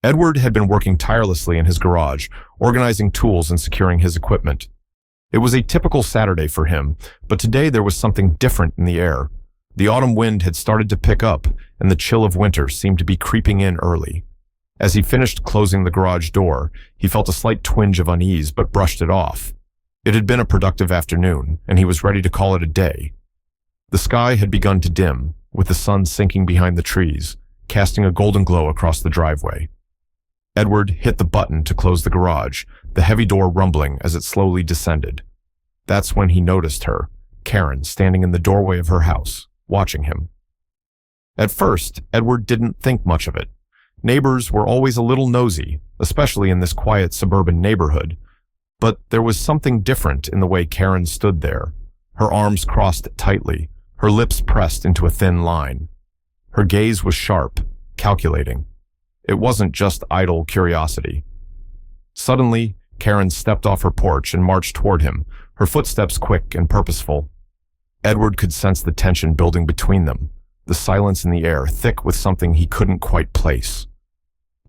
Edward had been working tirelessly in his garage, organizing tools and securing his equipment. It was a typical Saturday for him, but today there was something different in the air. The autumn wind had started to pick up, and the chill of winter seemed to be creeping in early. As he finished closing the garage door, he felt a slight twinge of unease but brushed it off. It had been a productive afternoon, and he was ready to call it a day. The sky had begun to dim, with the sun sinking behind the trees, casting a golden glow across the driveway. Edward hit the button to close the garage, the heavy door rumbling as it slowly descended. That's when he noticed her, Karen, standing in the doorway of her house, watching him. At first, Edward didn't think much of it. Neighbors were always a little nosy, especially in this quiet suburban neighborhood. But there was something different in the way Karen stood there, her arms crossed tightly, her lips pressed into a thin line. Her gaze was sharp, calculating. It wasn't just idle curiosity. Suddenly, Karen stepped off her porch and marched toward him, her footsteps quick and purposeful. Edward could sense the tension building between them, the silence in the air thick with something he couldn't quite place.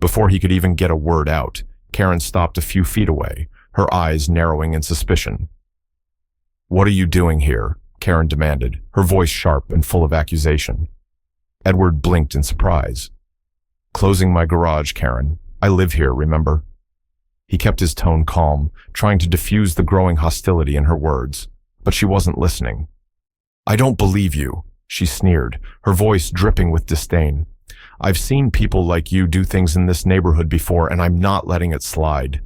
Before he could even get a word out, Karen stopped a few feet away, her eyes narrowing in suspicion. "What are you doing here?" Karen demanded, her voice sharp and full of accusation. Edward blinked in surprise. "Closing my garage, Karen. I live here, remember?" He kept his tone calm, trying to diffuse the growing hostility in her words, but she wasn't listening. "I don't believe you," she sneered, her voice dripping with disdain. "I've seen people like you do things in this neighborhood before, and I'm not letting it slide."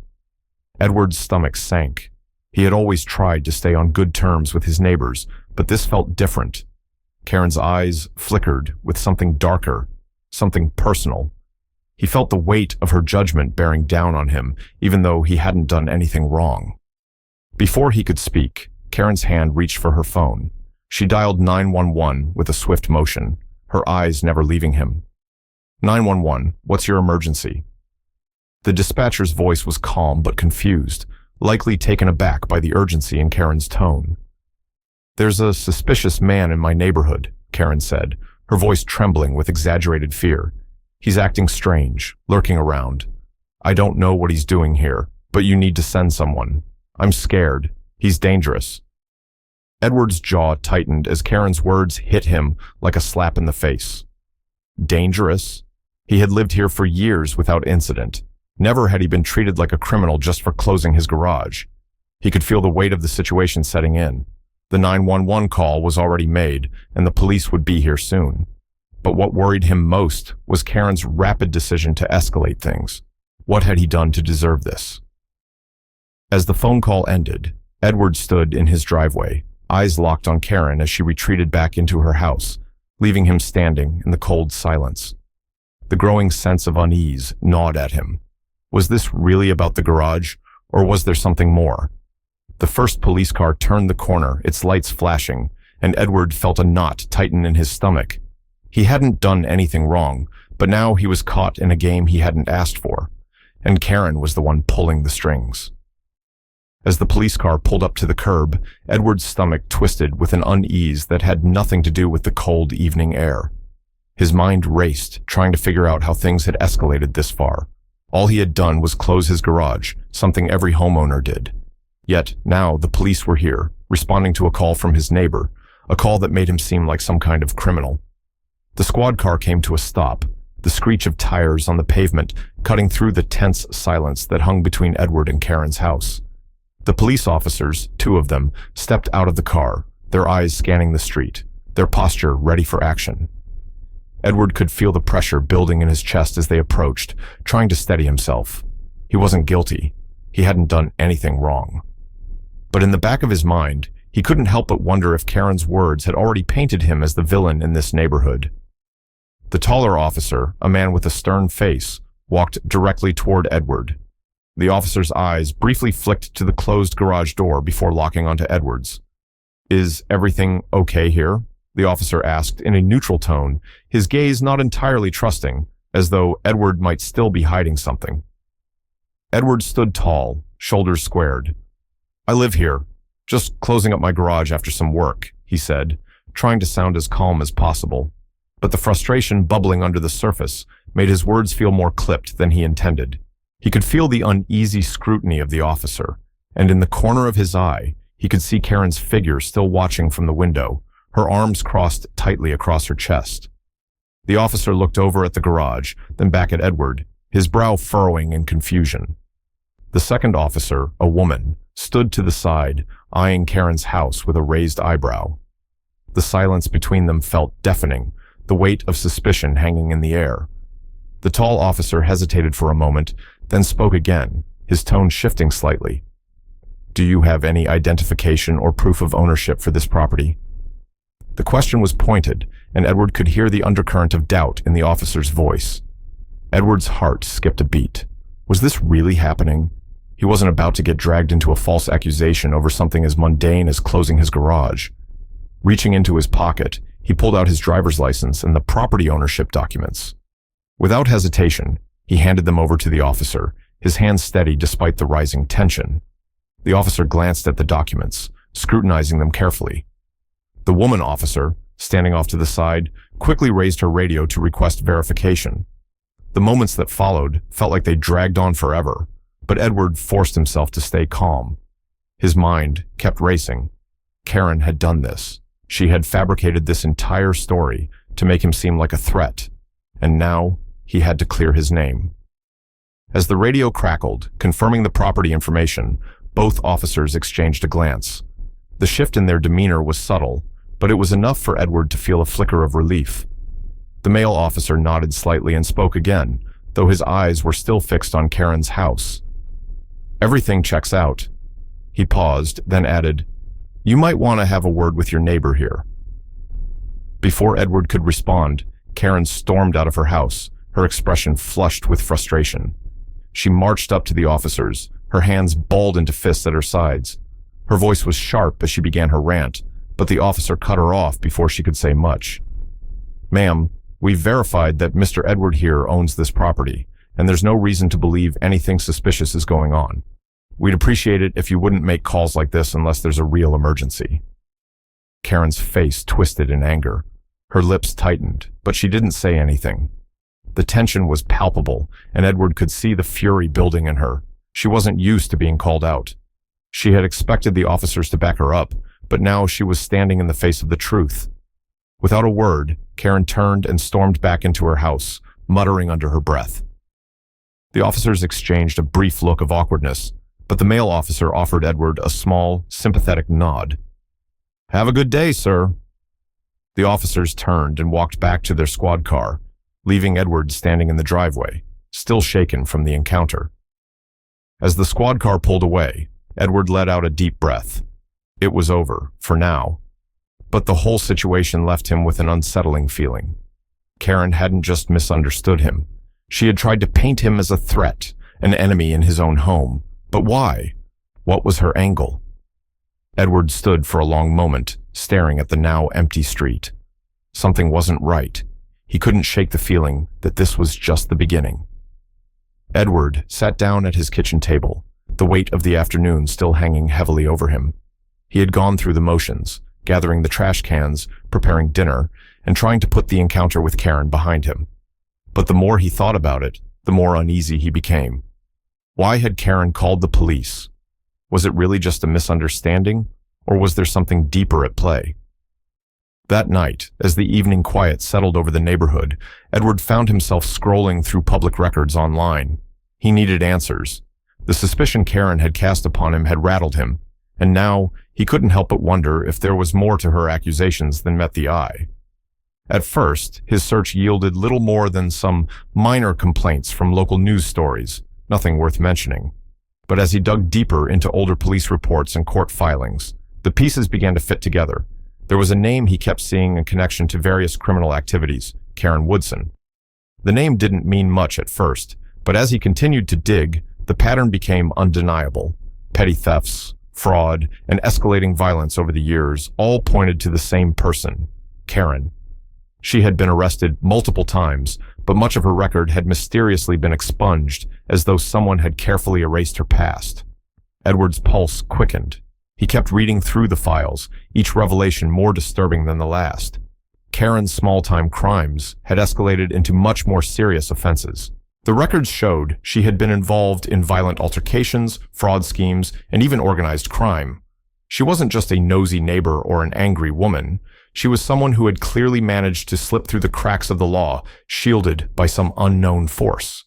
Edward's stomach sank. He had always tried to stay on good terms with his neighbors, but this felt different. Karen's eyes flickered with something darker, something personal. He felt the weight of her judgment bearing down on him, even though he hadn't done anything wrong. Before he could speak, Karen's hand reached for her phone. She dialed 911 with a swift motion, her eyes never leaving him. 911, what's your emergency?" The dispatcher's voice was calm but confused, likely taken aback by the urgency in Karen's tone. "There's a suspicious man in my neighborhood," Karen said, her voice trembling with exaggerated fear. "He's acting strange, lurking around. I don't know what he's doing here, but you need to send someone. I'm scared. He's dangerous." Edward's jaw tightened as Karen's words hit him like a slap in the face. Dangerous? He had lived here for years without incident. Never had he been treated like a criminal just for closing his garage. He could feel the weight of the situation setting in. The 911 call was already made, and the police would be here soon. But what worried him most was Karen's rapid decision to escalate things. What had he done to deserve this? As the phone call ended, Edward stood in his driveway, eyes locked on Karen as she retreated back into her house, leaving him standing in the cold silence. The growing sense of unease gnawed at him. Was this really about the garage, or was there something more? The first police car turned the corner, its lights flashing, and Edward felt a knot tighten in his stomach. He hadn't done anything wrong, but now he was caught in a game he hadn't asked for, and Karen was the one pulling the strings. As the police car pulled up to the curb, Edward's stomach twisted with an unease that had nothing to do with the cold evening air. His mind raced, trying to figure out how things had escalated this far. All he had done was close his garage, something every homeowner did. Yet now the police were here, responding to a call from his neighbor, a call that made him seem like some kind of criminal. The squad car came to a stop, the screech of tires on the pavement cutting through the tense silence that hung between Edward and Karen's house. The police officers, 2 of them, stepped out of the car, their eyes scanning the street, their posture ready for action. Edward could feel the pressure building in his chest as they approached, trying to steady himself. He wasn't guilty. He hadn't done anything wrong. But in the back of his mind, he couldn't help but wonder if Karen's words had already painted him as the villain in this neighborhood. The taller officer, a man with a stern face, walked directly toward Edward. The officer's eyes briefly flicked to the closed garage door before locking onto Edward's. "Is everything okay here?" the officer asked in a neutral tone, his gaze not entirely trusting, as though Edward might still be hiding something. Edward stood tall, shoulders squared. "I live here, just closing up my garage after some work," he said, trying to sound as calm as possible. But the frustration bubbling under the surface made his words feel more clipped than he intended. He could feel the uneasy scrutiny of the officer, and in the corner of his eye, he could see Karen's figure still watching from the window, her arms crossed tightly across her chest. The officer looked over at the garage, then back at Edward, his brow furrowing in confusion. The second officer, a woman, stood to the side, eyeing Karen's house with a raised eyebrow. The silence between them felt deafening, the weight of suspicion hanging in the air. The tall officer hesitated for a moment, then spoke again, his tone shifting slightly. "Do you have any identification or proof of ownership for this property?" The question was pointed, and Edward could hear the undercurrent of doubt in the officer's voice. Edward's heart skipped a beat. Was this really happening? He wasn't about to get dragged into a false accusation over something as mundane as closing his garage. Reaching into his pocket, he pulled out his driver's license and the property ownership documents. Without hesitation, he handed them over to the officer, his hands steady despite the rising tension. The officer glanced at the documents, scrutinizing them carefully. The woman officer, standing off to the side, quickly raised her radio to request verification. The moments that followed felt like they dragged on forever, but Edward forced himself to stay calm. His mind kept racing. Karen had done this. She had fabricated this entire story to make him seem like a threat, and now he had to clear his name. As the radio crackled, confirming the property information, both officers exchanged a glance. The shift in their demeanor was subtle, but it was enough for Edward to feel a flicker of relief. The male officer nodded slightly and spoke again, though his eyes were still fixed on Karen's house. "Everything checks out." He paused, then added, "You might want to have a word with your neighbor here." Before Edward could respond, Karen stormed out of her house, her expression flushed with frustration. She marched up to the officers, her hands balled into fists at her sides. Her voice was sharp as she began her rant, but the officer cut her off before she could say much. "Ma'am, we've verified that Mr. Edward here owns this property, and there's no reason to believe anything suspicious is going on. We'd appreciate it if you wouldn't make calls like this unless there's a real emergency." Karen's face twisted in anger. Her lips tightened, but she didn't say anything. The tension was palpable, and Edward could see the fury building in her. She wasn't used to being called out. She had expected the officers to back her up, but now she was standing in the face of the truth. Without a word, Karen turned and stormed back into her house, muttering under her breath. The officers exchanged a brief look of awkwardness, but the male officer offered Edward a small, sympathetic nod. "Have a good day, sir." The officers turned and walked back to their squad car, leaving Edward standing in the driveway, still shaken from the encounter. As the squad car pulled away, Edward let out a deep breath. It was over, for now. But the whole situation left him with an unsettling feeling. Karen hadn't just misunderstood him. She had tried to paint him as a threat, an enemy in his own home. But why? What was her angle? Edward stood for a long moment, staring at the now empty street. Something wasn't right. He couldn't shake the feeling that this was just the beginning. Edward sat down at his kitchen table, the weight of the afternoon still hanging heavily over him. He had gone through the motions, gathering the trash cans, preparing dinner, and trying to put the encounter with Karen behind him. But the more he thought about it, the more uneasy he became. Why had Karen called the police? Was it really just a misunderstanding, or was there something deeper at play? That night, as the evening quiet settled over the neighborhood, Edward found himself scrolling through public records online. He needed answers. The suspicion Karen had cast upon him had rattled him, and now he couldn't help but wonder if there was more to her accusations than met the eye. At first, his search yielded little more than some minor complaints from local news stories, nothing worth mentioning. But as he dug deeper into older police reports and court filings, the pieces began to fit together. There was a name he kept seeing in connection to various criminal activities, Karen Woodson. The name didn't mean much at first, but as he continued to dig, the pattern became undeniable. Petty thefts, fraud, and escalating violence over the years all pointed to the same person, Karen. She had been arrested multiple times, but much of her record had mysteriously been expunged, as though someone had carefully erased her past. Edward's pulse quickened. He kept reading through the files, each revelation more disturbing than the last. Karen's small-time crimes had escalated into much more serious offenses. The records showed she had been involved in violent altercations, fraud schemes, and even organized crime. She wasn't just a nosy neighbor or an angry woman. She was someone who had clearly managed to slip through the cracks of the law, shielded by some unknown force.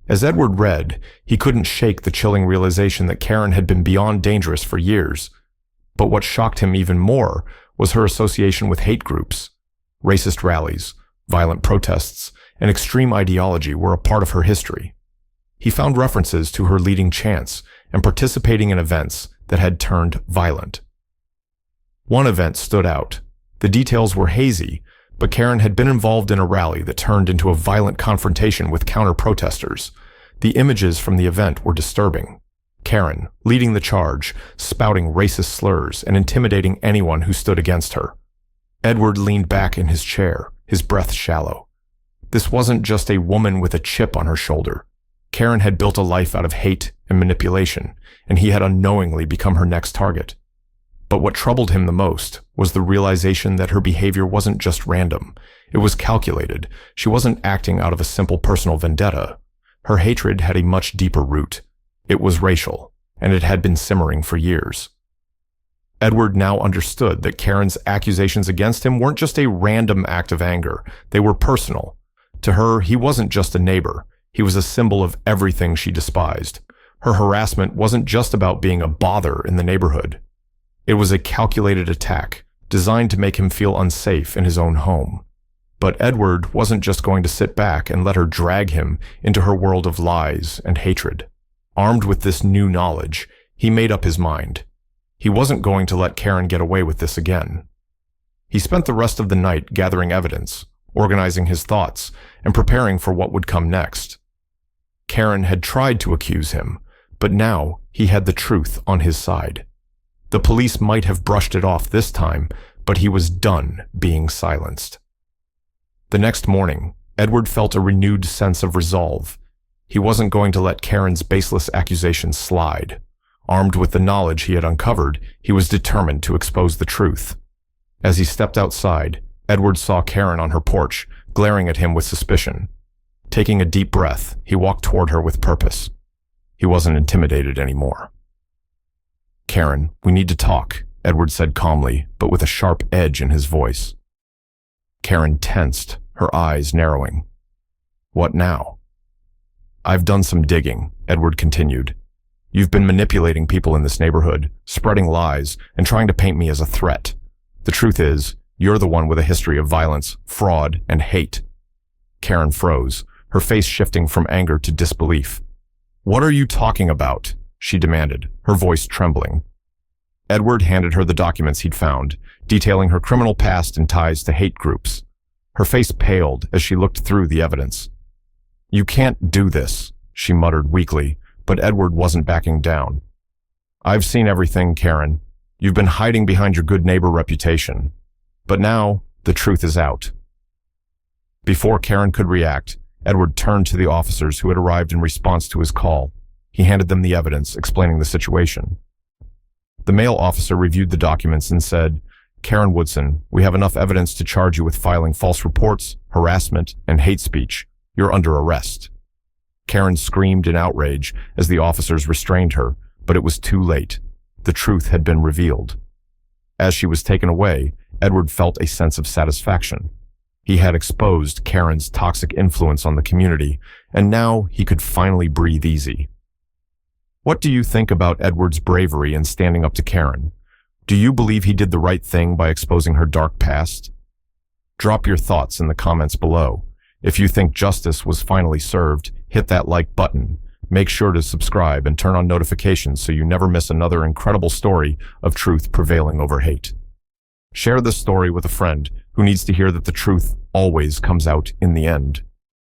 As Edward read, he couldn't shake the chilling realization that Karen had been beyond dangerous for years. But what shocked him even more was her association with hate groups. Racist rallies, violent protests, and extreme ideology were a part of her history. He found references to her leading chants and participating in events that had turned violent. One event stood out. The details were hazy, but Karen had been involved in a rally that turned into a violent confrontation with counter-protesters. The images from the event were disturbing. Karen, leading the charge, spouting racist slurs and intimidating anyone who stood against her. Edward leaned back in his chair, his breath shallow. This wasn't just a woman with a chip on her shoulder. Karen had built a life out of hate and manipulation, and he had unknowingly become her next target. But what troubled him the most was the realization that her behavior wasn't just random. It was calculated. She wasn't acting out of a simple personal vendetta. Her hatred had a much deeper root. It was racial, and it had been simmering for years. Edward now understood that Karen's accusations against him weren't just a random act of anger. They were personal. To her, he wasn't just a neighbor. He was a symbol of everything she despised. Her harassment wasn't just about being a bother in the neighborhood. It was a calculated attack, designed to make him feel unsafe in his own home. But Edward wasn't just going to sit back and let her drag him into her world of lies and hatred. Armed with this new knowledge, he made up his mind. He wasn't going to let Karen get away with this again. He spent the rest of the night gathering evidence, organizing his thoughts, and preparing for what would come next. Karen had tried to accuse him, but now he had the truth on his side. The police might have brushed it off this time, but he was done being silenced. The next morning, Edward felt a renewed sense of resolve. He wasn't going to let Karen's baseless accusations slide. Armed with the knowledge he had uncovered, he was determined to expose the truth. As he stepped outside, Edward saw Karen on her porch, glaring at him with suspicion. Taking a deep breath, he walked toward her with purpose. He wasn't intimidated anymore. "Karen, we need to talk," Edward said calmly, but with a sharp edge in his voice. Karen tensed, her eyes narrowing. "What now?" "I've done some digging," Edward continued. "You've been manipulating people in this neighborhood, spreading lies, and trying to paint me as a threat. The truth is, you're the one with a history of violence, fraud, and hate." Karen froze, her face shifting from anger to disbelief. "What are you talking about?" she demanded, her voice trembling. Edward handed her the documents he'd found, detailing her criminal past and ties to hate groups. Her face paled as she looked through the evidence. "You can't do this," she muttered weakly, but Edward wasn't backing down. "I've seen everything, Karen. You've been hiding behind your good neighbor reputation. But now, the truth is out." Before Karen could react, Edward turned to the officers who had arrived in response to his call. He handed them the evidence, explaining the situation. The male officer reviewed the documents and said, "Karen Woodson, we have enough evidence to charge you with filing false reports, harassment, and hate speech. You're under arrest." Karen screamed in outrage as the officers restrained her, but it was too late. The truth had been revealed. As she was taken away, Edward felt a sense of satisfaction. He had exposed Karen's toxic influence on the community, and now he could finally breathe easy. What do you think about Edward's bravery in standing up to Karen? Do you believe he did the right thing by exposing her dark past? Drop your thoughts in the comments below. If you think justice was finally served, hit that like button. Make sure to subscribe and turn on notifications so you never miss another incredible story of truth prevailing over hate. Share this story with a friend who needs to hear that the truth always comes out in the end.